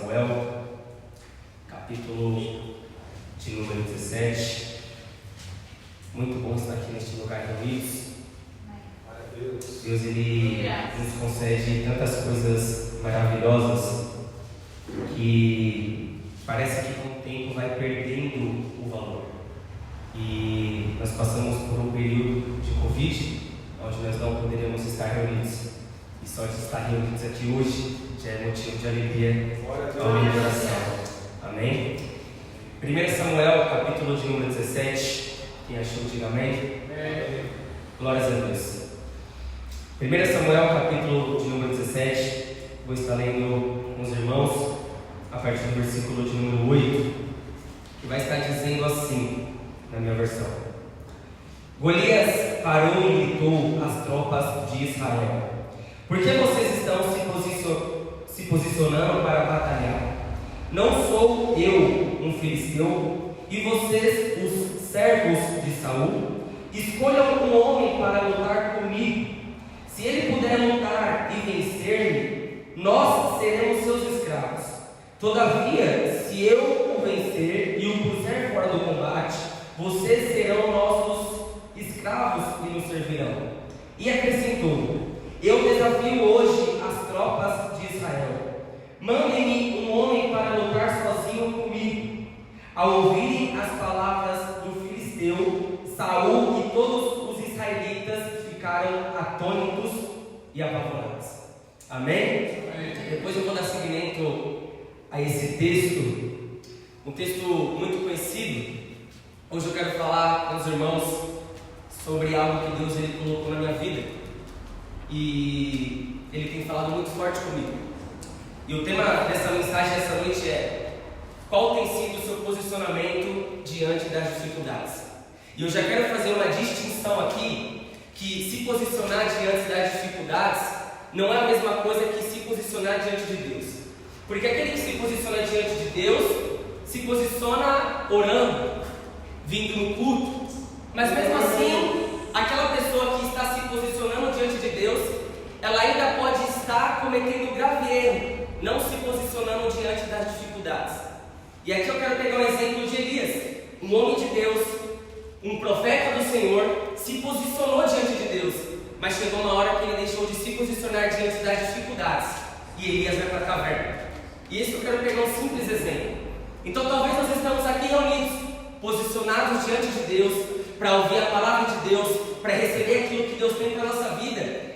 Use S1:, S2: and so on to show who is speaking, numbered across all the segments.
S1: Samuel, capítulo de número 17. Muito bom estar aqui neste lugar reunidos. Deus, Ele nos concede tantas coisas maravilhosas que parece que com o tempo vai perdendo o valor. E nós passamos por um período de Covid, onde nós não poderíamos estar reunidos. E só de estar reunidos aqui hoje já é motivo de alegria ao meu coração. Amém? 1 Samuel, capítulo de número 17. Quem achou, diga amém. Amém. Glórias a Deus. 1 Samuel, capítulo de número 17. Vou estar lendo com os irmãos a partir do versículo de número 8, que vai estar dizendo assim, na minha versão: Golias parou e gritou às tropas de Israel: Por que vocês estão se posicionando para batalhar? Não sou eu um filisteu, e vocês, os servos de Saul? Escolham um homem para lutar comigo. Se ele puder lutar e vencer-me, nós seremos seus escravos. Todavia, se eu o vencer e o puser fora do combate, vocês serão nossos escravos e nos servirão. E acrescentou: Eu desafio hoje as tropas de Israel. Mandem-me um homem para lutar sozinho comigo. Ao ouvirem as palavras do filisteu, Saul e todos os israelitas ficaram atônitos e apavorados. Amém? Amém? Depois eu vou dar seguimento a esse texto, um texto muito conhecido. Hoje eu quero falar com os irmãos sobre algo que Deus ele colocou na minha vida, e Ele tem falado muito forte comigo. E o tema dessa mensagem essa noite é: qual tem sido o seu posicionamento diante das dificuldades? E eu já quero fazer uma distinção aqui, que se posicionar diante das dificuldades não é a mesma coisa que se posicionar diante de Deus. Porque aquele que se posiciona diante de Deus se posiciona orando, vindo no culto. Mas mesmo assim, aquela pessoa que está se posicionando diante de Deus, ela ainda pode estar cometendo grave erro, não se posicionando diante das dificuldades. E aqui eu quero pegar um exemplo de Elias, um homem de Deus, um profeta do Senhor, se posicionou diante de Deus, mas chegou uma hora que ele deixou de se posicionar diante das dificuldades, e Elias vai para a caverna. E isso eu quero pegar um simples exemplo. Então talvez nós estamos aqui reunidos, posicionados diante de Deus, para ouvir a palavra de Deus, para receber aquilo que Deus tem para a nossa vida.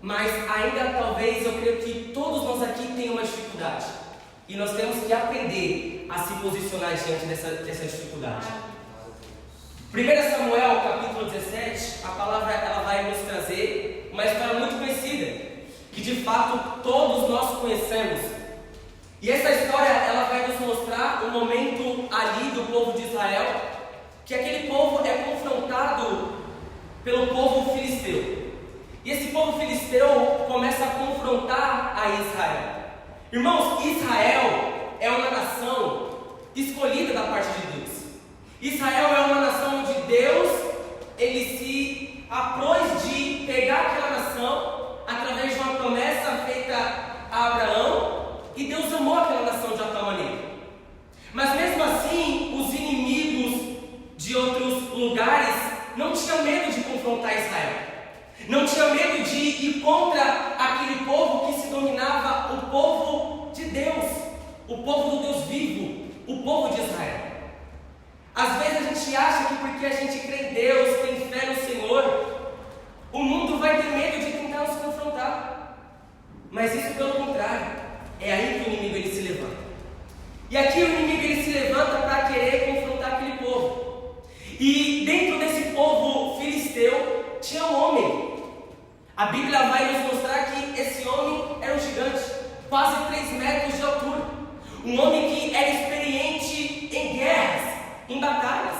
S1: Mas ainda talvez eu creio que todos nós aqui têm uma dificuldade, e nós temos que aprender a se posicionar diante dessa dificuldade. 1 Samuel, capítulo 17, a palavra ela vai nos trazer uma história muito conhecida, que de fato todos nós conhecemos. E essa história ela vai nos mostrar um momento ali do povo de Israel, que aquele povo é confrontado pelo povo filisteu. E esse povo filisteu começa a confrontar a Israel. Irmãos, Israel é uma nação escolhida da parte de Deus. Israel é uma nação onde Deus ele se aprós de pegar aquela nação através de uma promessa feita a Abraão, e Deus amou aquela nação de tal maneira. Mas mesmo assim, os inimigos de outros lugares não tinham medo de confrontar Israel, não tinham medo de ir contra aquele povo que se dominava, o povo de Deus, o povo do Deus vivo, o povo de Israel. Às vezes a gente acha que porque a gente crê em Deus, tem fé no Senhor, o mundo vai ter medo de tentar nos confrontar. Mas isso pelo contrário, é aí que o inimigo ele se levanta. E aqui o inimigo ele se levanta para querer confrontar aquele povo. E dentro desse povo filisteu tinha um homem. A Bíblia vai nos mostrar que esse homem era um gigante, quase 3 metros de altura. Um homem que era experiente em guerras, em batalhas.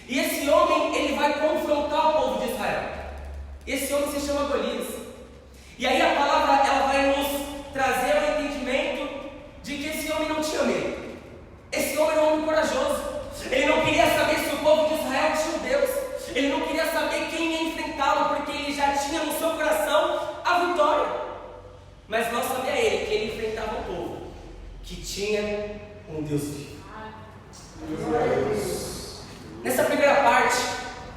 S1: E esse homem ele vai confrontar o povo de Israel. Esse homem se chama Golias. E aí a palavra ela vai nos trazer o entendimento de que esse homem não tinha medo. Esse homem era um homem corajoso. Ele não queria saber se o povo de Israel tinha um Deus. Ele não queria saber quem ia enfrentá-lo, porque ele já tinha no seu coração a vitória. Mas mal sabia ele que ele enfrentava um povo que tinha um Deus vivo. Nessa primeira parte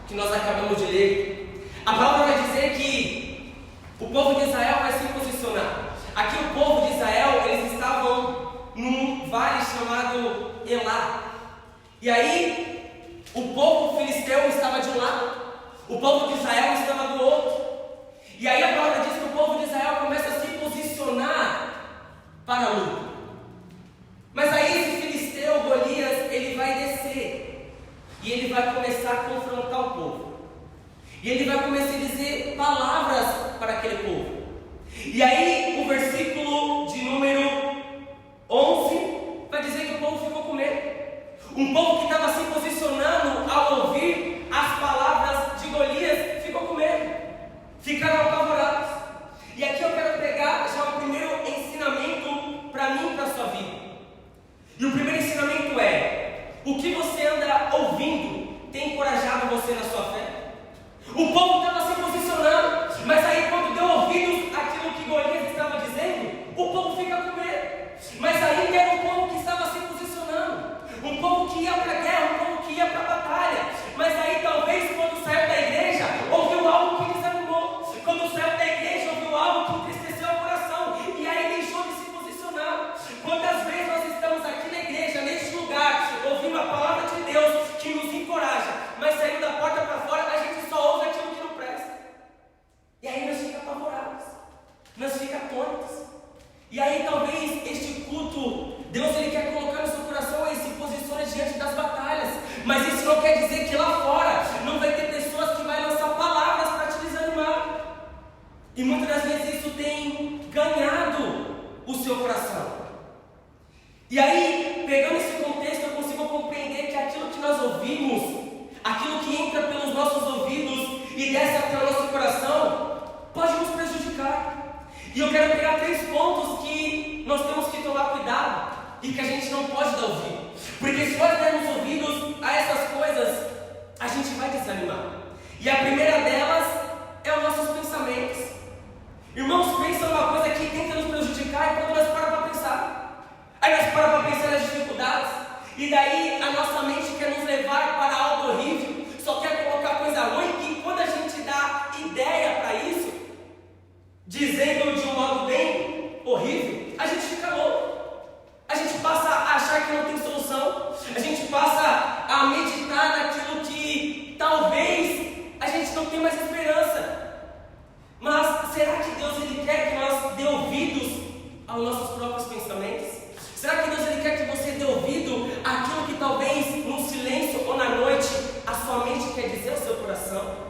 S1: que nós acabamos de ler, a palavra vai dizer que o povo de Israel vai se posicionar. Aqui o povo de Israel, eles estavam num vale chamado Elá. E aí, o povo filisteu estava de um lado, o povo de Israel estava do outro. E aí a palavra diz que o povo de Israel começa a se posicionar para a luta. Mas aí esse filisteu, Golias, ele vai descer. E ele vai começar a confrontar o povo. E ele vai começar a dizer palavras para aquele povo. E aí o versículo de número 11 vai dizer que o povo ficou com medo. Um povo que estava se posicionando ao ouvir as palavras de Golias ficou com medo. Ficaram apavorados. E aqui eu quero pegar já o primeiro ensinamento para mim e para a sua vida. E o primeiro ensinamento é: o que você anda ouvindo tem encorajado você na sua fé? O povo estava se posicionando, mas aí quando deu ouvidos àquilo que Golias estava dizendo, o povo fica com medo. Mas ainda era um povo que estava se posicionando, um povo que ia para a guerra, um povo que ia para a batalha. Mas aí talvez quando saiu da igreja, ouviu algo que desanimou. Quando saiu da igreja, ouviu algo que entristeceu o coração, e aí deixou de se posicionar. Quantas vezes nós estamos aqui na igreja, neste lugar, ouvindo a palavra de Deus que nos encoraja, mas saindo da porta para fora, a gente só ouve aquilo que não presta. E aí nós ficamos apavorados, nós ficamos atônitos. E aí talvez este culto, Deus ele quer colocar no seu coração e se posicione diante das batalhas. Mas isso não quer dizer que lá fora não vai ter pessoas que vão lançar palavras para te desanimar. E muitas das vezes isso tem ganhado o seu coração. E aí, pegando esse contexto, eu consigo compreender que aquilo que nós ouvimos, aquilo que entra pelos nossos ouvidos e desce até o nosso coração, pode nos prejudicar. E eu quero pegar 3 pontos que nós temos que tomar cuidado e que a gente não pode dar ouvido. Porque se nós dermos ouvidos a essas coisas, a gente vai desanimar. E a primeira delas é os nossos pensamentos. Irmãos, pensam uma coisa que tenta nos prejudicar, e quando nós paramos para pensar, aí nós paramos para pensar nas dificuldades, e daí a nossa mente quer nos levar para algo horrível, só quer colocar coisa ruim, e quando a gente dá ideia para isso, dizendo de um modo bem horrível, a gente fica louco. A gente passa a achar que não tem solução. A gente passa a meditar naquilo que talvez a gente não tenha mais esperança. Mas será que Deus ele quer que nós dê ouvidos aos nossos próprios pensamentos? Será que Deus ele quer que você dê ouvido àquilo que talvez no silêncio ou na noite a sua mente quer dizer ao seu coração?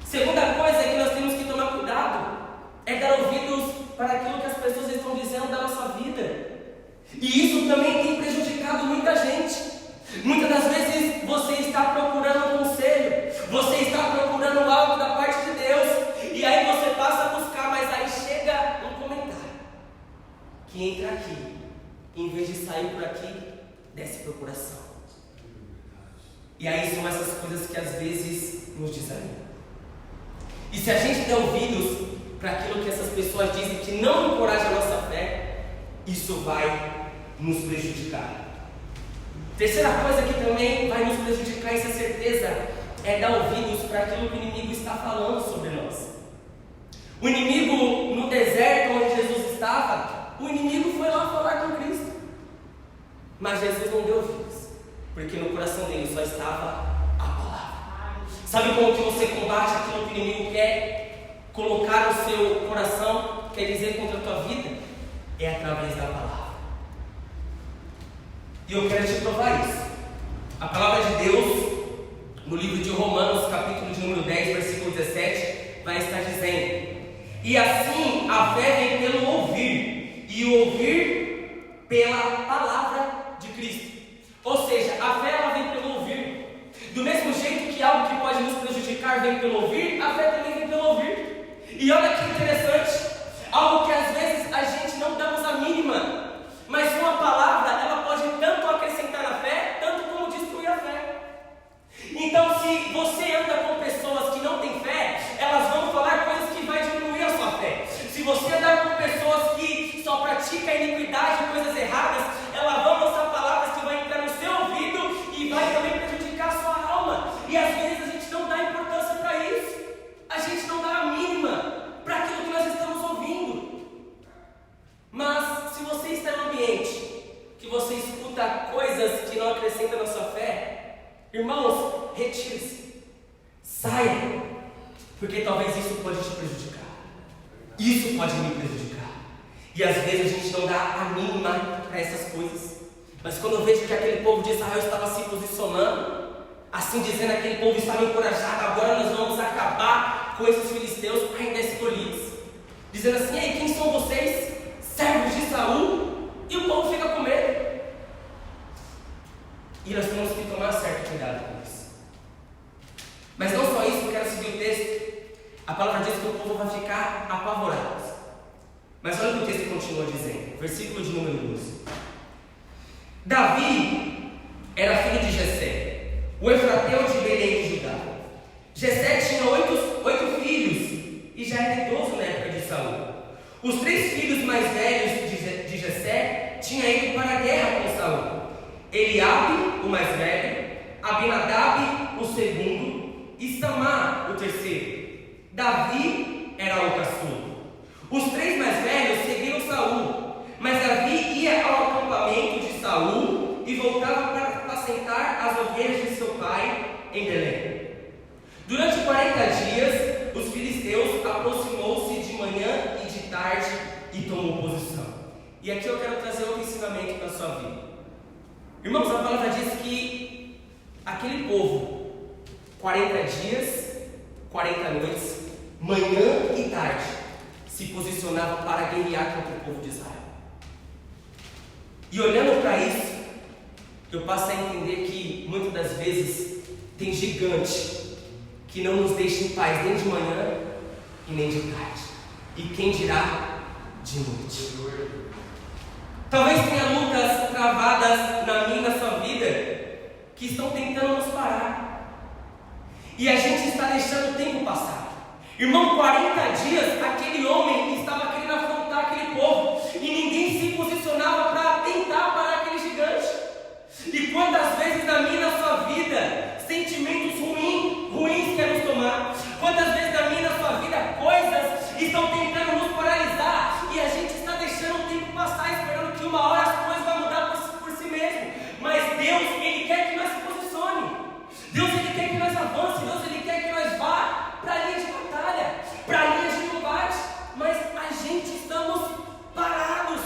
S1: Segunda coisa que nós temos que tomar cuidado é dar ouvidos para aquilo que as pessoas estão dizendo da nossa vida. E isso também tem prejudicado muita gente. Muitas das vezes você está procurando um conselho, você está procurando algo da parte de Deus, e aí você passa a buscar, mas aí chega um comentário que entra aqui, em vez de sair por aqui, desce por coração. E aí são essas coisas que às vezes nos desanimam. E se a gente der ouvidos para aquilo que essas pessoas dizem que não encoraja a nossa fé, isso vai nos prejudicar. Terceira coisa que também vai nos prejudicar, isso é certeza, é dar ouvidos para aquilo que o inimigo está falando sobre nós. O inimigo no deserto onde Jesus estava, o inimigo foi lá falar com Cristo, mas Jesus não deu ouvidos, porque no coração dele só estava a palavra. Sabe como que você combate aquilo que o inimigo quer colocar no seu coração, quer dizer contra a tua vida? É através da palavra. E eu quero te provar isso. A palavra de Deus, no livro de Romanos, capítulo de número 10, versículo 17, vai estar dizendo: e assim a fé vem pelo ouvir, e o ouvir pela palavra de Cristo. Ou seja, a fé ela vem pelo ouvir. Do mesmo jeito que algo que pode nos prejudicar vem pelo ouvir, a fé também vem pelo ouvir. E olha que interessante, algo que às vezes a gente não damos a mínima, mas uma palavra ela pode tanto acrescentar na fé, tanto como destruir a fé. Então, se você anda com pessoas que não têm fé, elas vão falar coisas que vai diminuir a sua fé. Se você andar com pessoas que só praticam iniquidade, coisas erradas, escuta coisas que não acrescentam na sua fé, irmãos, retire-se, saia, porque talvez isso pode te prejudicar, isso pode me prejudicar, e às vezes a gente não dá a mínima para essas coisas, mas quando eu vejo que aquele povo de Israel estava se posicionando, assim dizendo, aquele povo estava encorajado, agora nós vamos acabar com esses filisteus ainda escolhidos, dizendo assim, ei, quem são vocês? Servos de Saul? E o povo fica com medo. E nós temos que tomar certo cuidado com isso. Mas não só isso, eu quero seguir o texto. A palavra diz que o povo vai ficar apavorado. Mas olha o que o texto continua dizendo, versículo de número 12. Davi era filho de Jessé, o efrateu de Belém de Judá. Jessé tinha oito filhos e já era idoso na época de Saul. Os 3 filhos mais velhos de Jessé tinham ido para a guerra com Saul: Eliabe, o mais velho, Abinadab, o segundo, e Samá, o terceiro. Davi era o caçula. Os 3 mais velhos seguiram Saul, mas Davi ia ao acampamento de Saul e voltava para apacentar as ovelhas de seu pai em Belém. Durante 40 dias, os filisteus aproximou-se de manhã e de tarde e tomou posição. E aqui eu quero trazer outro ensinamento para a sua vida. Irmãos, a palavra diz que aquele povo, 40 dias, 40 noites, manhã e tarde, se posicionava para guerrear contra o povo de Israel. E olhando para isso, eu passo a entender que muitas das vezes tem gigante que não nos deixa em paz nem de manhã e nem de tarde, e quem dirá de noite. Talvez tenha lutas travadas na minha e na sua vida que estão tentando nos parar, e a gente está deixando o tempo passar. Irmão, 40 dias aquele homem estava querendo afrontar aquele povo e ninguém se posicionava para tentar parar aquele gigante. E quantas vezes na minha e na sua vida sentimentos ruins querem nos tomar, quantas vezes na minha e na sua vida coisas estão tentando nos paralisar e a gente está deixando o tempo passar, esperando que uma hora as coisas vão mudar por si mesmo. Mas Deus, Ele quer que nós se posicione, Deus, Ele quer que nós avance, Deus, Ele quer que nós vá para a linha de batalha, para a linha de combate, mas a gente estamos parados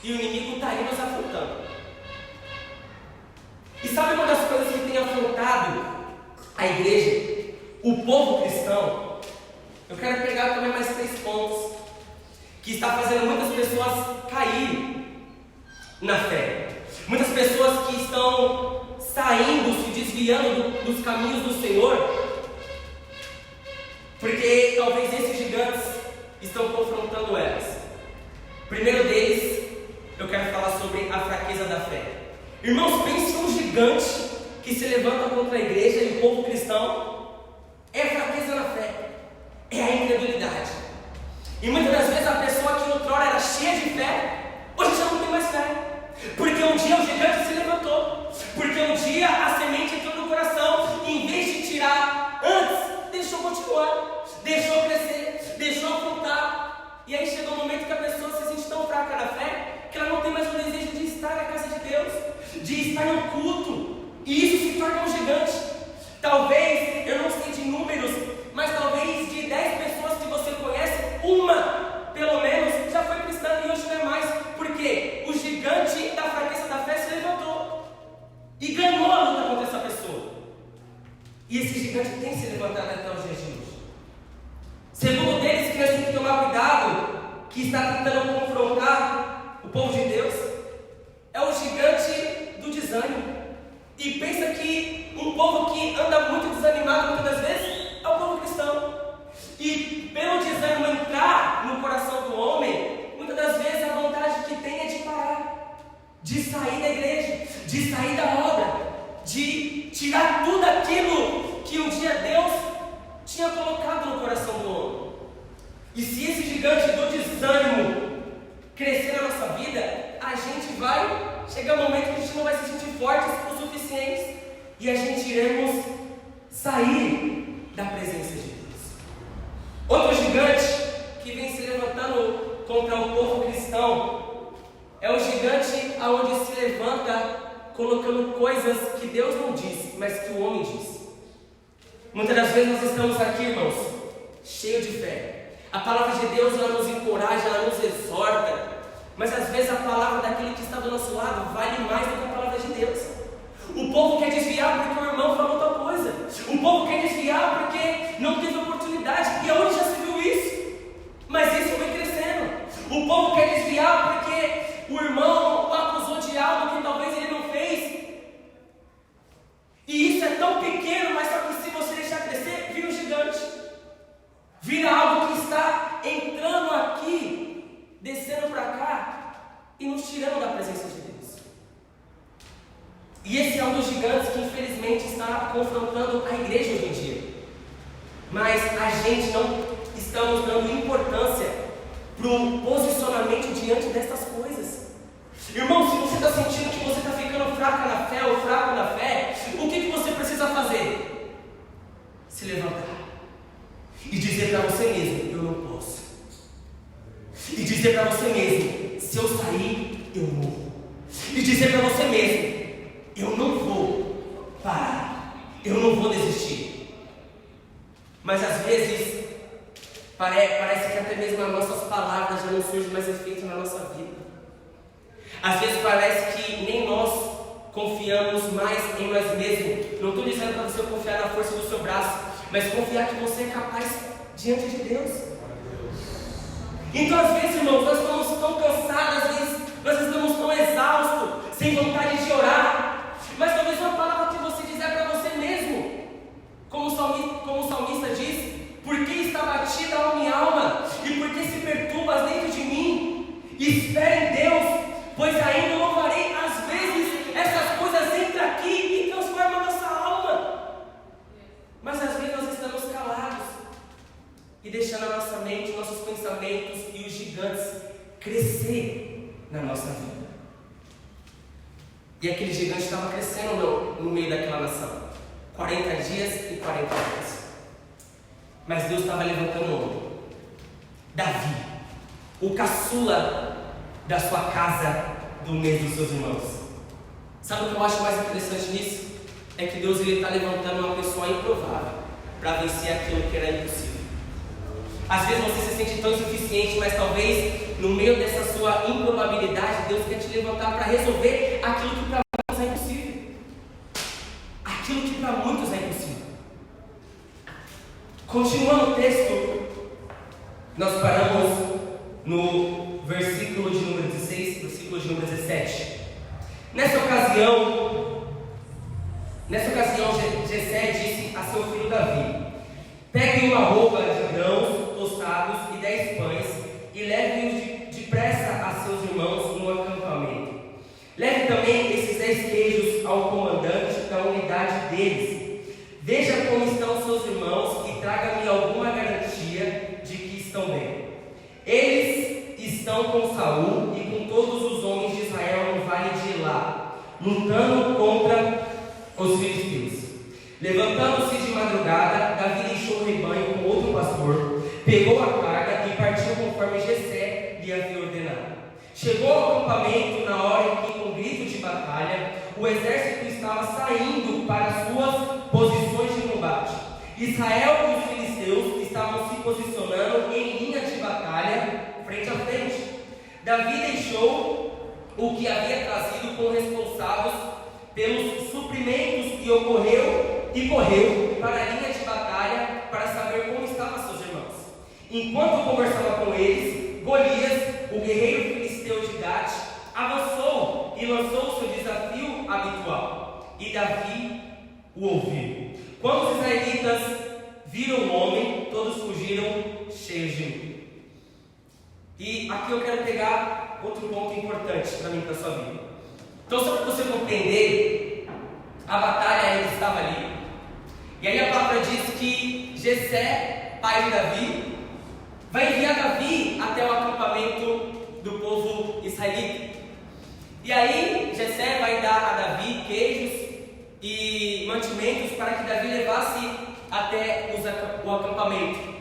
S1: e o inimigo está aí nos afrontando. E sabe uma das coisas que tem afrontado a igreja, o povo cristão? Eu quero pegar também mais 3 pontos que está fazendo muitas pessoas caírem na fé, muitas pessoas que estão saindo, se desviando dos caminhos do Senhor, porque talvez esses gigantes estão confrontando elas. Primeiro deles, eu quero falar sobre a fraqueza da fé. Irmãos, pense um gigante que se levanta contra a igreja e o povo cristão. É a fraqueza na fé, é a incredulidade. E muitas das vezes a pessoa que outrora era cheia de fé, hoje já não tem mais fé, porque um dia o gigante se levantou, porque um dia a semente entrou no coração e em vez de tirar antes, deixou continuar, deixou crescer, deixou afrontar. E aí chega um momento que a pessoa se sente tão fraca na fé que ela não tem mais o desejo de estar na casa de Deus, de estar no culto, e isso se torna um gigante. Talvez, eu não sei de números, mas talvez de 10 pessoas que você conhece, uma, pelo menos, já foi cristã e hoje não é mais, porque o gigante da fraqueza da fé se levantou e ganhou a luta contra essa pessoa, e esse gigante tem se levantado até os dias de hoje. Segundo deles, que nós temos que tomar cuidado, que está tentando confrontar o povo de Deus, é o gigante do desânimo. E pensa que um povo que anda muito desanimado muitas das vezes é o povo cristão. E pelo desânimo entrar no coração do homem, muitas das vezes a vontade que tem é de parar, de sair da igreja, de sair da obra, de tirar tudo aquilo que um dia Deus tinha colocado no coração do homem. E se esse gigante do desânimo crescer na nossa vida, a gente vai chegar um momento que a gente não vai se sentir fortes o suficiente e a gente iremos sair da presença de Deus. Outro gigante que vem se levantando contra o povo cristão É o gigante aonde se levanta colocando coisas que Deus não disse, mas que o homem disse. Muitas das vezes nós estamos aqui, irmãos, cheios de fé. A palavra de Deus, ela nos encoraja, ela nos exorta. Mas às vezes a palavra daquele que está do nosso lado vale mais do que a palavra de Deus. O povo quer desviar porque o irmão falou outra coisa. O povo quer desviar porque não teve oportunidade. E aonde já se viu isso? Mas isso foi crescendo. O povo quer desviar porque o irmão o acusou de algo que talvez ele não fez. E isso é tão pequeno, mas só que se você deixar crescer, vira um gigante. Vira algo que está entrando aqui, descendo para cá e nos tirando da presença de Deus. E esse é um dos gigantes que infelizmente está confrontando a igreja hoje em dia. Mas a gente não estamos dando importância para o posicionamento diante dessas coisas. Irmão, se você está sentindo que você está ficando fraca na fé ou fraco na fé, o que você precisa fazer? Se levantar e dizer para você mesmo: eu não posso. E dizer para você mesmo: se eu sair, eu morro. E dizer para você mesmo: eu não vou parar, eu não vou desistir. Mas às vezes parece que até mesmo as nossas palavras já não surgem mais efeito na nossa vida. Às vezes parece que nem nós confiamos mais em nós mesmos. Não estou dizendo para você confiar na força do seu braço, mas confiar que você é capaz diante de Deus. Então às vezes, irmãos, nós estamos tão cansados, às vezes nós estamos tão exaustos, sem vontade de orar. Mas talvez uma palavra que você dizer para você mesmo, como o salmista diz: por que está batida a minha alma? E por que se perturba dentro de mim? Espere em Deus, pois ainda louvarei. Às vezes essas coisas entram aqui e transformam a nossa alma. Mas às vezes nós estamos calados e deixando a nossa mente, nossos pensamentos e os gigantes crescer na nossa vida. E aquele gigante estava crescendo no meio daquela nação. 40 dias e 40 dias. Mas Deus estava levantando um homem, Davi, o caçula da sua casa, do meio dos seus irmãos. Sabe o que eu acho mais interessante nisso? É que Deus está levantando uma pessoa improvável para vencer aquilo que era impossível. Às vezes você se sente tão insuficiente, mas talvez no meio dessa sua improbabilidade, Deus quer te levantar para resolver aquilo que para muitos é impossível. Aquilo que para muitos é impossível. Continuando o texto, nós paramos no versículo de número 16, versículo de número 17. Nessa ocasião, Jessé disse a seu filho Davi: pegue uma roupa de grãos tostados e 10 pães e leve-os depressa a seus irmãos no acampamento. Leve também esses 10 queijos ao comandante da unidade deles. Veja como estão seus irmãos e traga-me alguma garantia de que estão bem. Eles estão com Saul e com todos os homens de Israel no vale de Elá, lutando contra os filisteus. Levantando-se de madrugada, Davi deixou o rebanho com outro pastor, pegou a carga e partiu conforme Jessé lhe havia ordenado. Chegou ao acampamento na hora em que, com grito de batalha, o exército estava saindo para suas posições de combate. Israel e os filisteus estavam se posicionando em linha de batalha, frente a frente. Davi deixou o que havia trazido com responsáveis pelos suprimentos e correu para a linha de batalha para saber como estavam seus irmãos. Enquanto conversava com eles, Golias, o guerreiro filisteu de Gate, avançou e lançou o seu desafio habitual. E Davi o ouviu. Quando os israelitas viram o homem, todos fugiram cheios de medo. E aqui eu quero pegar outro ponto importante para mim, para a sua vida. Então, só para você compreender, a batalha ainda estava ali. E aí a palavra diz que Jessé, pai de Davi, vai enviar Davi até o acampamento do povo israelita. E aí Jessé vai dar a Davi queijos e mantimentos para que Davi levasse até o acampamento.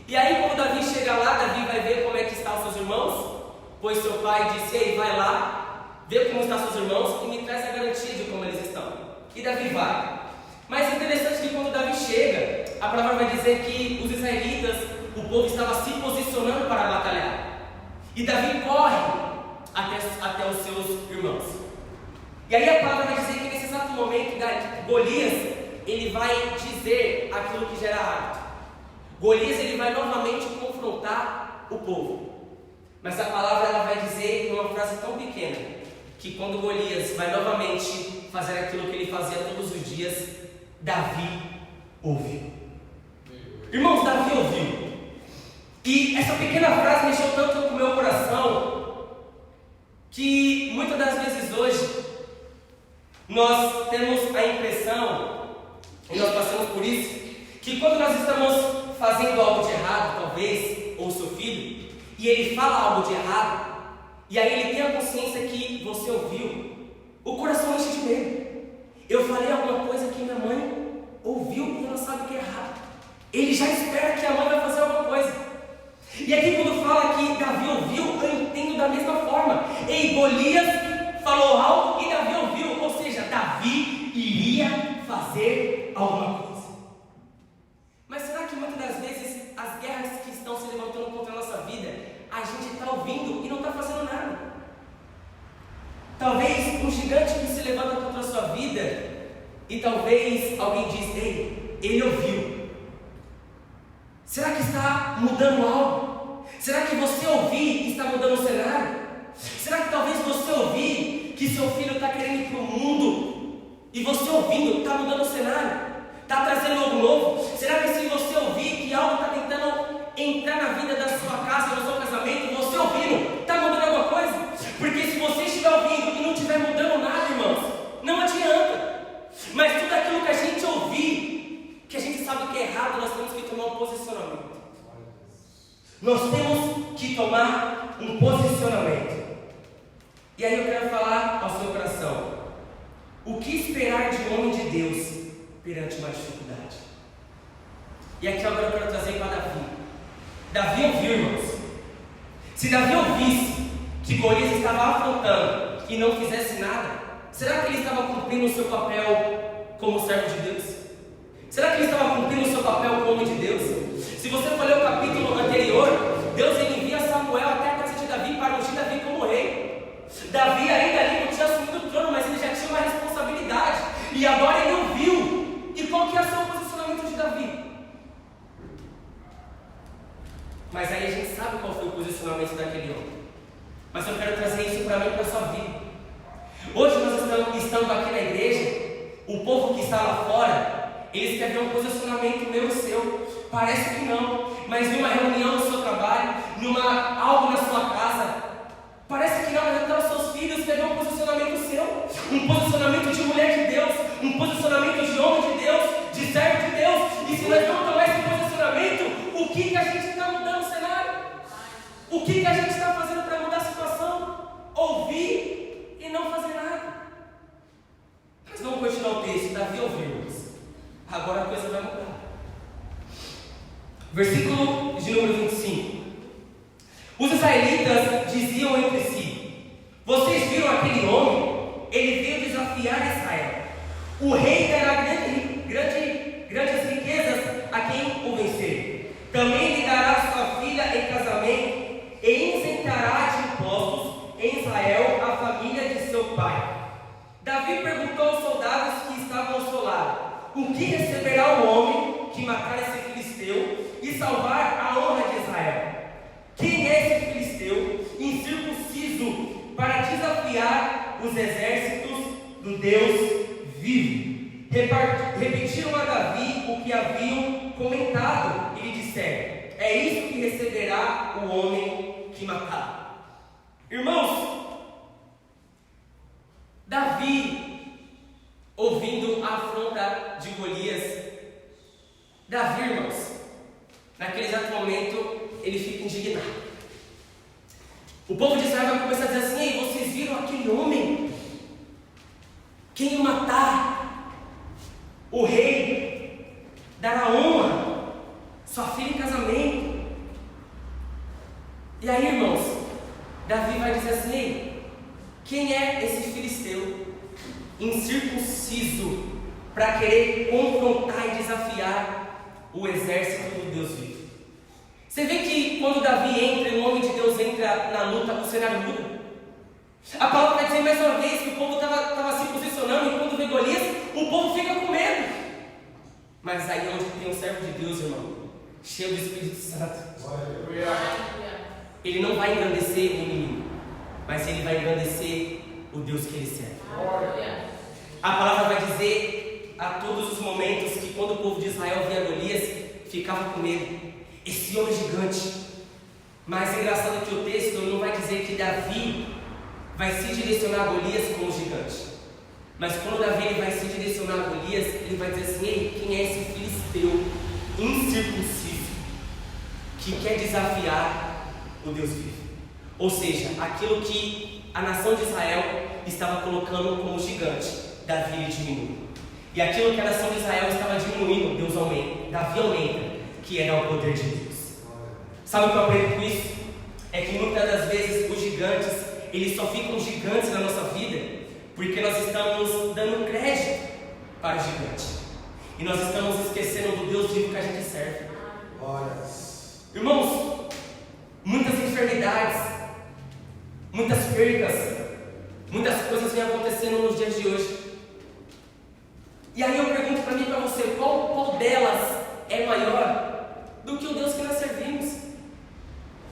S1: E aí quando Davi chega lá, Davi vai ver como é que estão os seus irmãos, pois seu pai disse: ei, vai lá, vê como estão seus irmãos e me traz a garantia de como eles estão. E Davi vai. Mas é interessante que quando Davi chega, a palavra vai dizer que os israelitas, o povo estava se posicionando para batalhar. E Davi corre até os seus irmãos. E aí a palavra vai dizer que nesse exato momento, Golias, ele vai dizer aquilo que gera hábito. Golias, ele vai novamente confrontar o povo. Mas a palavra ela vai dizer em uma frase tão pequena, que quando Golias vai novamente fazer aquilo que ele fazia todos os dias, Davi ouviu. Irmãos, Davi ouviu. E essa pequena frase mexeu tanto com o meu coração, que muitas das vezes hoje, nós temos a impressão, e nós passamos por isso, que quando nós estamos fazendo algo de errado, talvez, ou seu filho, e ele fala algo de errado, e aí ele tem a consciência que você ouviu, o coração enche de medo. Eu falei alguma coisa que minha mãe ouviu e ela sabe que é errado. Ele já espera que a mãe vai fazer alguma coisa. E aqui quando fala que Davi ouviu, eu entendo da mesma forma. Ei, Golias falou algo e Davi ouviu, ou seja, Davi iria fazer alguma coisa. Mas será que muitas das vezes as guerras que estão se levantando contra a nossa vida, a gente está ouvindo e não está fazendo nada? Talvez um gigante que se levanta contra a sua vida e talvez alguém diz: ei, ele ouviu. Será que está mudando algo? Será que você ouvir está mudando o cenário? Será que talvez você ouvir que seu filho está querendo ir para o mundo e você ouvindo está mudando o cenário? Está trazendo algo novo? Será que se você ouvir que algo está tentando entrar na vida da sua casa, no seu casamento, você ouvindo, está mudando alguma coisa? Porque se você estiver ouvindo e não estiver mudando nada, irmãos, não adianta. Mas tudo aquilo que a gente ouvir, que a gente sabe que é errado, nós temos que tomar um posicionamento. Nós temos que tomar um posicionamento. E aí eu quero falar ao seu coração: o que esperar de um homem de Deus perante uma dificuldade? E aqui agora eu quero trazer para Davi. Davi ouviu, irmãos. Se Davi ouvisse que Golias estava afrontando e não fizesse nada, será que ele estava cumprindo o seu papel como servo de Deus? Será que ele estava cumprindo o seu papel como homem de Deus? Se você for ler o capítulo anterior, Deus ele envia Samuel até a casa de Davi para ungir Davi como rei. Davi ainda ali não tinha assumido o trono, mas ele já tinha uma responsabilidade. E agora ele ouviu. E qual que é o seu posicionamento de Davi? Mas aí a gente sabe qual foi o posicionamento daquele homem. Mas eu quero trazer isso para mim e para a sua vida. Hoje nós estamos aqui na igreja, o povo que está lá fora, eles querem ver um posicionamento meu e seu. Parece que não, mas numa reunião no seu trabalho, algo na sua casa, parece que não, mas até os seus filhos querem ver um posicionamento seu, um posicionamento de mulher de Deus, um posicionamento de homem de Deus, de servo de Deus. E se nós não tomar esse posicionamento, o que a gente está mudando o cenário? O que a gente está fazendo para mudar a situação? Ouvir e não fazer nada. Mas vamos continuar o texto. Davi ouviu. Agora a coisa vai mudar. Versículo de número 25. Os israelitas diziam entre si: vocês viram aquele homem? Ele veio desafiar Israel. O rei dará grandes riquezas a quem o vencer. Também lhe dará sua filha em casamento e isentará de impostos em Israel a família de seu pai. Davi perguntou aos soldados que estavam ao seu lado: o que receberá o homem que matar esse filisteu e salvar a honra de Israel? Quem é esse filisteu incircunciso para desafiar os exércitos do Deus vivo? Repetiram a Davi o que haviam comentado e lhe disseram: é isso que receberá o homem que matar. Irmãos, Davi, ouvindo a afronta de Golias, Davi, irmãos, naquele exato momento, ele fica indignado. O povo de Israel vai começar a dizer assim: ei, vocês viram aquele homem? Quem o matar? O rei dará honra, sua filha em casamento. E aí, irmãos, Davi vai dizer assim: ei, quem é esse filisteu incircunciso para querer confrontar e desafiar o exército do Deus vivo? Você vê que quando Davi entra, o homem de Deus entra na luta, o cenário muda. A palavra vai dizer mais uma vez que o povo estava se posicionando, e quando vê Golias, o povo fica com medo. Mas aí onde tem um servo de Deus, irmão, cheio do Espírito Santo, ele não vai engrandecer o inimigo, mas ele vai engrandecer o Deus que ele serve. A palavra vai dizer a todos os momentos que quando o povo de Israel via Golias, ficava com medo. Esse homem gigante. Mas engraçado que o texto não vai dizer que Davi vai se direcionar a Golias como gigante. Mas quando Davi ele vai se direcionar a Golias, ele vai dizer assim: ei, quem é esse filisteu incircunciso que quer desafiar o Deus vivo? Ou seja, aquilo que a nação de Israel estava colocando como gigante, Davi ele diminui. E aquilo que a nação de Israel estava diminuindo, Deus aumenta, Davi aumenta, que era o poder de Deus. Sabe o que eu aprendo com isso? É que muitas das vezes os gigantes, eles só ficam gigantes na nossa vida porque nós estamos dando crédito para o gigante. E nós estamos esquecendo do Deus vivo que a gente serve. Irmãos, muitas enfermidades, muitas percas, muitas coisas vêm acontecendo nos dias de hoje. E aí eu pergunto para mim e para você, qual delas é maior do que o Deus que nós servimos?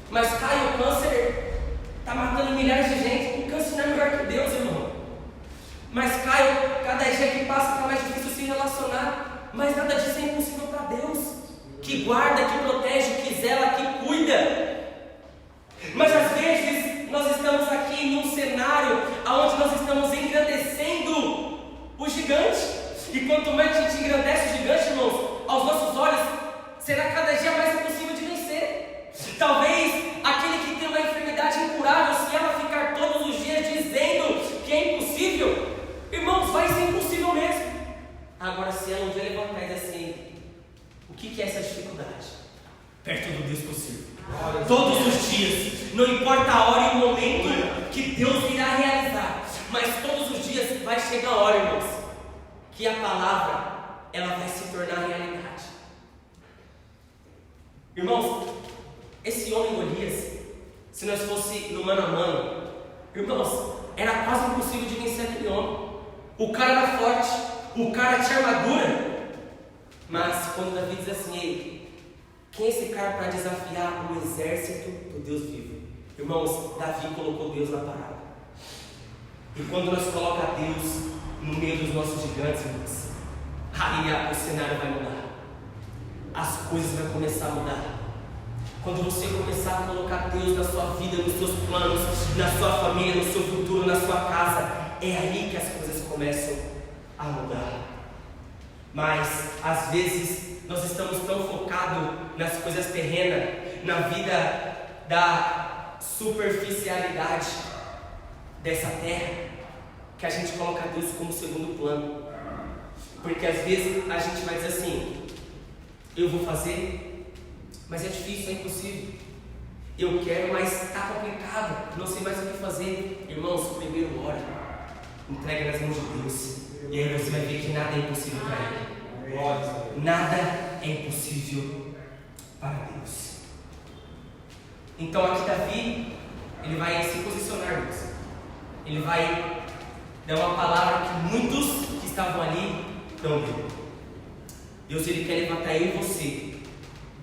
S1: Mas Caio, o câncer está matando milhares de gente. O câncer não é melhor que Deus, irmão. Mas Caio, cada dia que passa está mais difícil se relacionar. Mas nada disso é impossível para Deus, que guarda, que protege, que zela, que cuida. Mas às vezes nós estamos aqui num cenário onde nós estamos engrandecendo o gigante. E quanto mais a gente engrandece o gigante, irmãos, aos nossos olhos, será cada dia mais impossível de vencer. Talvez aquele que tem uma enfermidade incurável, se ela ficar todos os dias dizendo que é impossível, irmãos, vai ser impossível mesmo. Agora, se ela um dia levantar e dizer assim: o que é essa dificuldade? Perto do Deus possível. Todos os dias, não importa a hora e o momento que Deus irá realizar, mas todos os dias vai chegar a hora, irmãos, que a palavra ela vai se tornar realidade. Irmãos, esse homem Golias, se nós fosse no mano a mano, irmãos, era quase impossível de vencer aquele homem. O cara era forte, o cara tinha armadura. Mas quando Davi diz assim: ei, quem é esse cara para desafiar o exército do Deus vivo? Irmãos, Davi colocou Deus na parada. E quando nós colocamos Deus no meio dos nossos gigantes, irmãos, aí o cenário vai mudar. As coisas vão começar a mudar. Quando você começar a colocar Deus na sua vida, nos seus planos, na sua família, no seu futuro, na sua casa, é aí que as coisas começam a mudar. Mas às vezes nós estamos tão focados nas coisas terrenas, na vida da superficialidade dessa terra, que a gente coloca Deus como segundo plano. Porque às vezes a gente vai dizer assim: eu vou fazer, mas é difícil, é impossível. Eu quero, mas está complicado, não sei mais o que fazer. Irmãos, primeiro ora, entrega nas mãos de Deus, e aí você vai ver que nada é impossível para Ele. Nada é impossível para Deus. Então aqui Davi, ele vai se posicionar, irmãos. Ele vai dar uma palavra que muitos que estavam ali não viram. Deus, ele quer levantar eu e você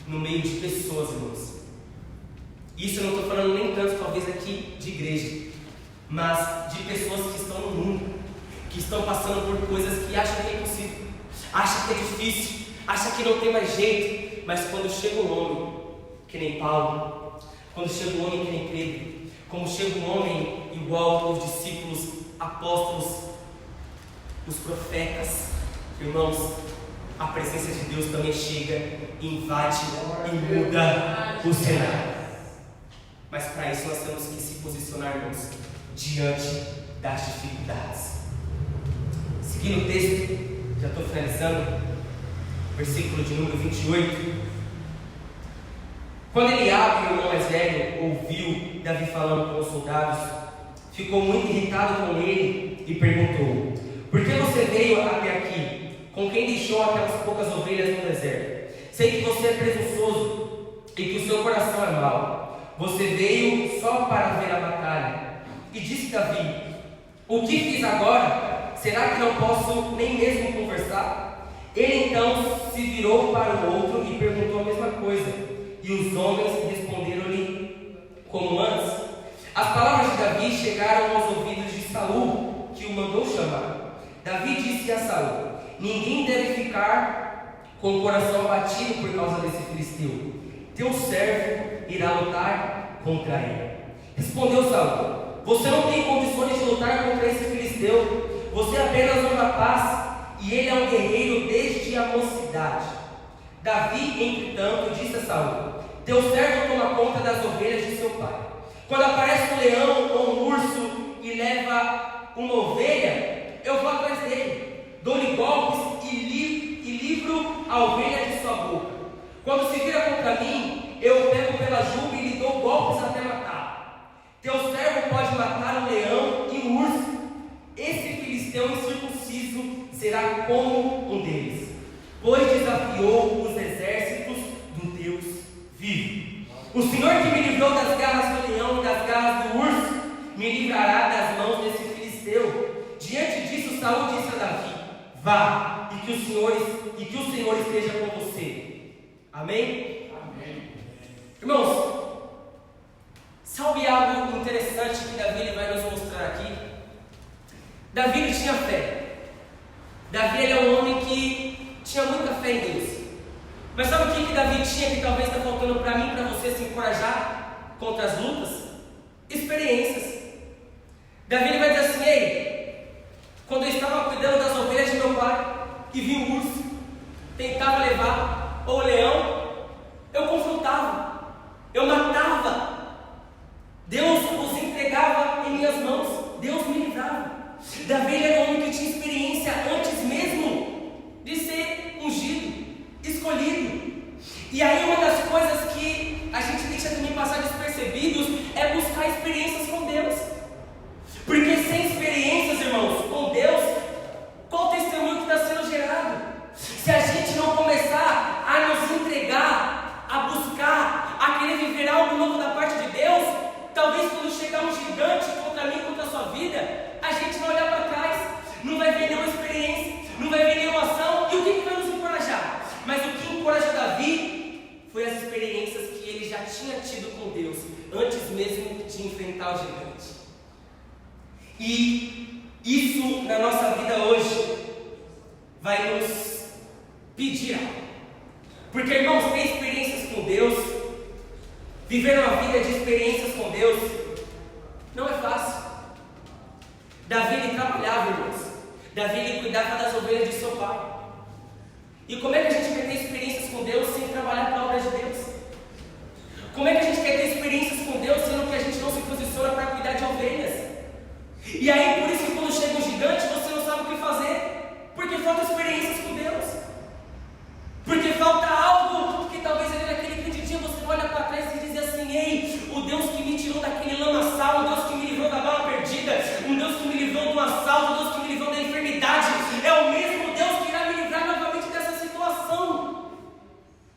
S1: no meio de pessoas, irmãos. Isso eu não estou falando nem tanto talvez aqui de igreja, mas de pessoas que estão no mundo, que estão passando por coisas que acham que é impossível, acham que é difícil, acham que não tem mais jeito. Mas quando chega um homem que nem Paulo, quando chega um homem que nem Pedro, como chega um homem igual os discípulos, apóstolos, os profetas, irmãos, a presença de Deus também chega, invade e muda o cenário. Mas para isso nós temos que se posicionar, irmãos, diante das dificuldades. Seguindo o texto, já estou finalizando, versículo de número 28. Quando Eliabe, o irmão mais velho, ouviu Davi falando com os soldados, ficou muito irritado com ele e perguntou: por que você veio até aqui? Com quem deixou aquelas poucas ovelhas no deserto? Sei que você é presunçoso e que o seu coração é mau. Você veio só para ver a batalha. E disse Davi: o que fiz agora? Será que não posso nem mesmo conversar? Ele então se virou para o outro e perguntou a mesma coisa. E os homens responderam-lhe como antes. As palavras de Davi chegaram aos ouvidos de Saul, que o mandou chamar. Davi disse a Saul: ninguém deve ficar com o coração abatido por causa desse filisteu. Teu servo irá lutar contra ele. Respondeu Saul: você não tem condições de lutar contra esse filisteu. Você é apenas um rapaz e ele é um guerreiro desde a mocidade. Davi, entretanto, disse a Saul: teu servo toma conta das ovelhas de seu pai. Quando aparece um leão ou um urso e leva uma ovelha, eu vou atrás dele, dou-lhe golpes e livro a ovelha de sua boca. Quando se vira contra mim, eu pego pela juba e lhe dou golpes até matar. Teu servo pode matar um leão e um urso. Esse filisteu incircunciso será como um deles, pois desafiou os exércitos do Deus vivo. O Senhor que me livrou das garras do leão e das garras do urso, me livrará das mãos desse filisteu. Diante disso, Saul disse a Davi: vá, e que o Senhor esteja com você. Amém? Amém. Irmãos, sabe algo interessante que Davi ele vai nos mostrar aqui? Davi ele tinha fé. Davi ele é um homem que tinha muita fé em Deus. Mas sabe o que Davi tinha que talvez está faltando para mim, para você se encorajar contra as lutas? Experiências. Davi ele vai dizer assim: ei, quando eu estava cuidando das ovelhas de meu pai e vi um urso, tentava levar, ou o leão, eu confrontava, eu matava. Deus os entregava em minhas mãos, Deus me livrava. Davi ele era um homem que tinha experiência antes mesmo de ser ungido, escolhido. E aí uma das coisas que a gente deixa também passar despercebidos é buscar experiências com Deus. Porque sem experiências, irmãos, com Deus, qual o testemunho que está sendo gerado? Se a gente não começar a nos entregar, a buscar, a querer viver algo novo da parte de Deus, talvez quando chegar um gigante contra mim, contra a sua vida, a gente vai olhar para trás, não vai ver nenhuma experiência, não vai ver nenhuma ação. E o que vai nos encorajar? Mas o que encorajou Davi foi as experiências que ele já tinha tido com Deus, antes mesmo de enfrentar o gigante. E isso na nossa vida hoje vai nos pedir algo. Porque, irmãos, ter experiências com Deus, viver uma vida de experiências com Deus, não é fácil. Davi ele trabalhava, irmãos. Davi ele cuidava das ovelhas de seu pai. E como é que a gente quer ter experiências com Deus sem trabalhar para a obra de Deus? Como é que a gente quer ter experiências com Deus sendo que a gente não se posiciona para cuidar de ovelhas? E aí por isso que quando chega um gigante você não sabe o que fazer, porque falta experiências com Deus, porque falta algo que talvez ali naquele grande dia você olha para trás e diz assim: ei, o Deus que me tirou daquele lamaçal, o Deus que me livrou da bala perdida, um Deus que me livrou do assalto, um Deus que me livrou da enfermidade, é o mesmo Deus que irá me livrar novamente dessa situação.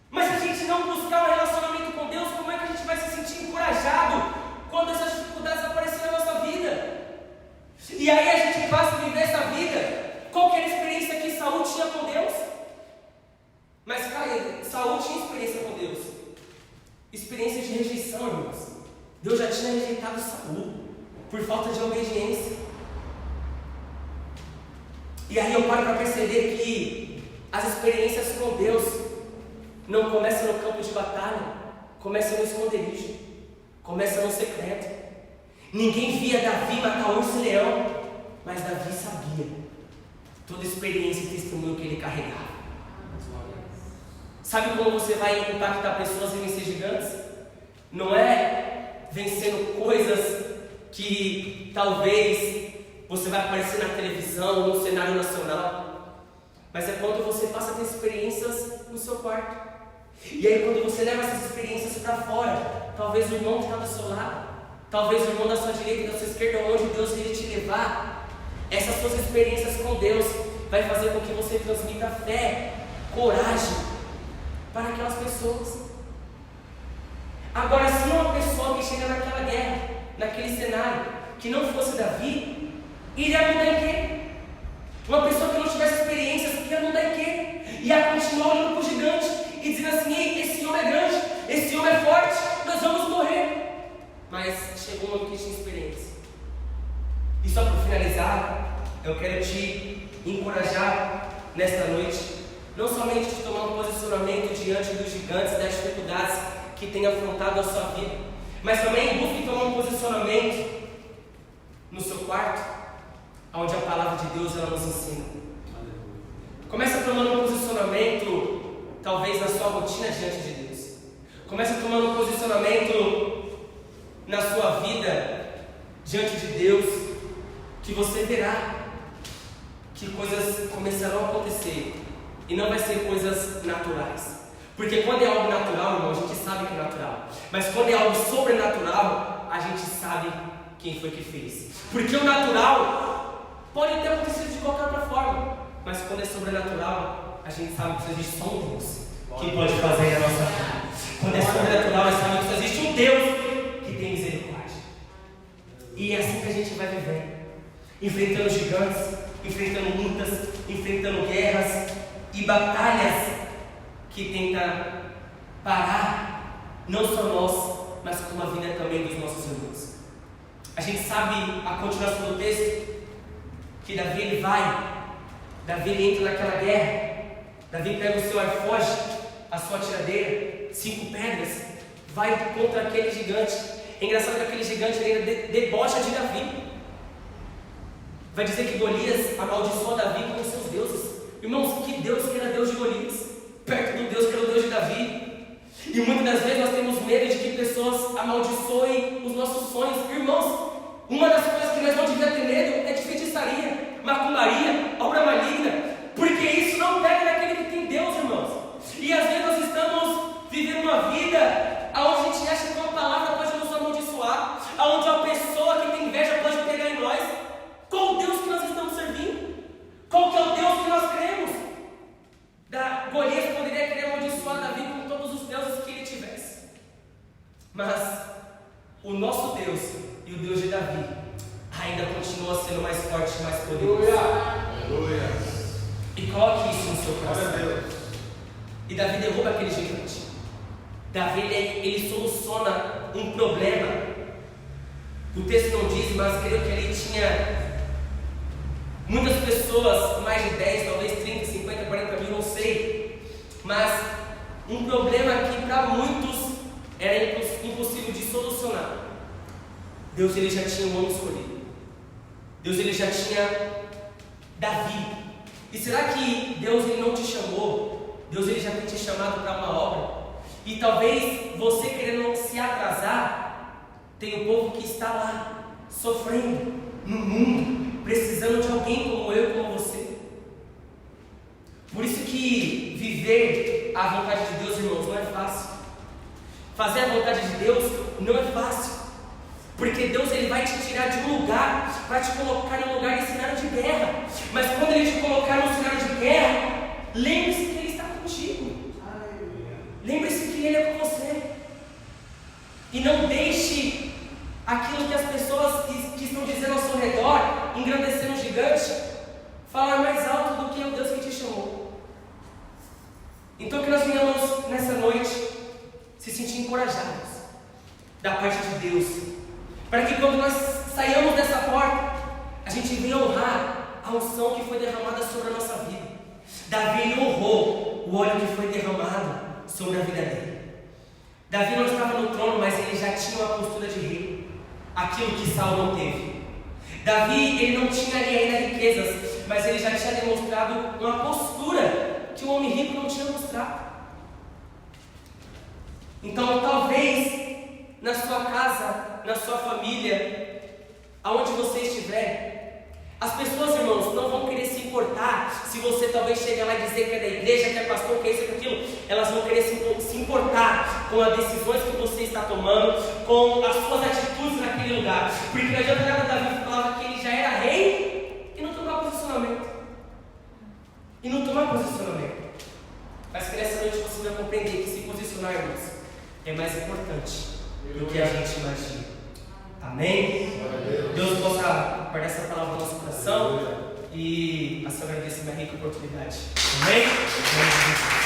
S1: Mas se a gente não buscar um relacionamento com Deus, como é que a gente vai se sentir encorajado quando essas dificuldades aparecerem na nossa vida? E aí a gente passa a viver essa vida. Qual que era a experiência que Saul tinha com Deus? Mas cara, Saul tinha experiência com Deus, experiência de rejeição, irmãos. Deus já tinha rejeitado Saul por falta de obediência. E aí eu paro para perceber que as experiências com Deus não começam no campo de batalha, começam no esconderijo, começam no secreto. Ninguém via Davi matar urso e leão, mas Davi sabia toda a experiência e testemunho que ele carregava. Sabe como você vai impactar pessoas e vencer gigantes? Não é vencendo coisas que talvez você vai aparecer na televisão ou no cenário nacional, mas é quando você passa a ter experiências no seu quarto. E aí quando você leva essas experiências para fora, talvez o irmão que está do seu lado, talvez o irmão da sua direita e da sua esquerda, onde Deus ele te levar, essas suas experiências com Deus vai fazer com que você transmita fé, coragem para aquelas pessoas. Agora, se uma pessoa que chega naquela guerra, naquele cenário, que não fosse Davi, iria mudar em quê? Uma pessoa que não tivesse experiências, ia mudar em quê? Ia continuar olhando para o gigante e dizendo assim: ei, esse homem é grande, esse homem é forte, nós vamos morrer. Mas chegou um homem que tinha experiência. E só para finalizar, eu quero te encorajar nesta noite, não somente de tomar um posicionamento diante dos gigantes, das dificuldades que tem afrontado a sua vida, mas também busque tomar um posicionamento no seu quarto, onde a palavra de Deus ela nos ensina. Começa tomando um posicionamento, talvez na sua rotina diante de Deus. Começa tomando um posicionamento na sua vida diante de Deus, que você verá que coisas começarão a acontecer e não vai ser coisas naturais. Porque quando é algo natural, irmão, a gente sabe que é natural. Mas quando é algo sobrenatural, a gente sabe quem foi que fez. Porque o natural pode ter acontecido de qualquer outra forma, mas quando é sobrenatural, a gente sabe que existe só um Deus que pode fazer a nossa vida. Quando é sobrenatural, a gente sabe que existe um Deus que tem misericórdia. E é assim que a gente vai viver, enfrentando gigantes, enfrentando lutas, enfrentando guerras e batalhas que tentam parar não só nós, mas como a vida também dos nossos irmãos. A gente sabe a continuação do texto, que Davi ele entra naquela guerra, Davi pega o seu arfoge, a sua tiradeira, 5 pedras, vai contra aquele gigante. É engraçado que aquele gigante ainda debocha de Davi. Vai dizer que Golias amaldiçoou Davi como seus deuses. Irmãos, que Deus que era Deus de Golias, perto do Deus que era o Deus de Davi. E muitas das vezes nós temos medo de que pessoas amaldiçoem os nossos sonhos. Irmãos, uma das coisas que nós não devemos ter medo é de feitiçaria, macumbaria, obra maligna, porque isso não pega naquele que tem Deus, irmãos. E às vezes nós estamos vivendo uma vida onde a gente acha que uma palavra pode nos amaldiçoar, onde uma pessoa que tem inveja pode pegar em nós. Qual o Deus que nós estamos servindo? Qual que é o Deus que nós cremos? Golias poderia querer amaldiçoar Davi com todos os deuses que ele tivesse, mas o nosso Deus e o Deus de Davi ainda continua sendo mais forte e mais poderoso. Aleluia. E coloque isso no seu coração. E Davi derruba aquele gigante. Davi ele soluciona um problema. O texto não diz, mas creio que ele tinha muitas pessoas, mais de 10, talvez 30, 50, 40 mil, não sei. Mas um problema que para muitos era impossível de solucionar. Deus ele já tinha um homem escolhido. Deus ele já tinha Davi. E será que Deus ele não te chamou? Deus ele já tem te chamado para uma obra? E talvez você querendo se atrasar, tem um povo que está lá, sofrendo no mundo, precisando de alguém como eu, como você. Por isso que viver a vontade de Deus, irmãos, não é fácil. Fazer a vontade de Deus não é fácil. Porque Deus ele vai te tirar de um lugar para te colocar em um lugar de cenário de guerra. Mas quando ele te colocar num cenário de guerra, lembre-se que ele está contigo. Lembre-se que ele é com você. E não deixe aquilo que as pessoas que estão dizendo ao seu redor, engrandecendo o gigante, falar mais alto do que o Deus que te chamou. Então que nós venhamos nessa noite se sentir encorajados da parte de Deus, para que quando nós saiamos dessa porta, a gente venha honrar a unção que foi derramada sobre a nossa vida. Davi ele honrou o óleo que foi derramado sobre a vida dele. Davi não estava no trono, mas ele já tinha uma postura de rei, aquilo que Saul não teve. Davi ele não tinha ali ainda riquezas, mas ele já tinha demonstrado uma postura que o homem rico não tinha mostrado. Então talvez na sua casa, na sua família, aonde você estiver, as pessoas, irmãos, não vão querer se importar se você talvez chegar lá e dizer que é da igreja, que é pastor, que é isso, que é aquilo. Elas vão querer se importar com as decisões que você está tomando, com as suas atitudes naquele naquele lugar. Porque não adianta nada Davi falava que ele já era rei e não tomar posicionamento. Mas que nessa noite você vai compreender que se posicionar, irmãos, é mais importante do que a gente imagina. Amém? Deus possa guardar essa palavra no nosso coração e a sua agradecer uma rica oportunidade. Amém?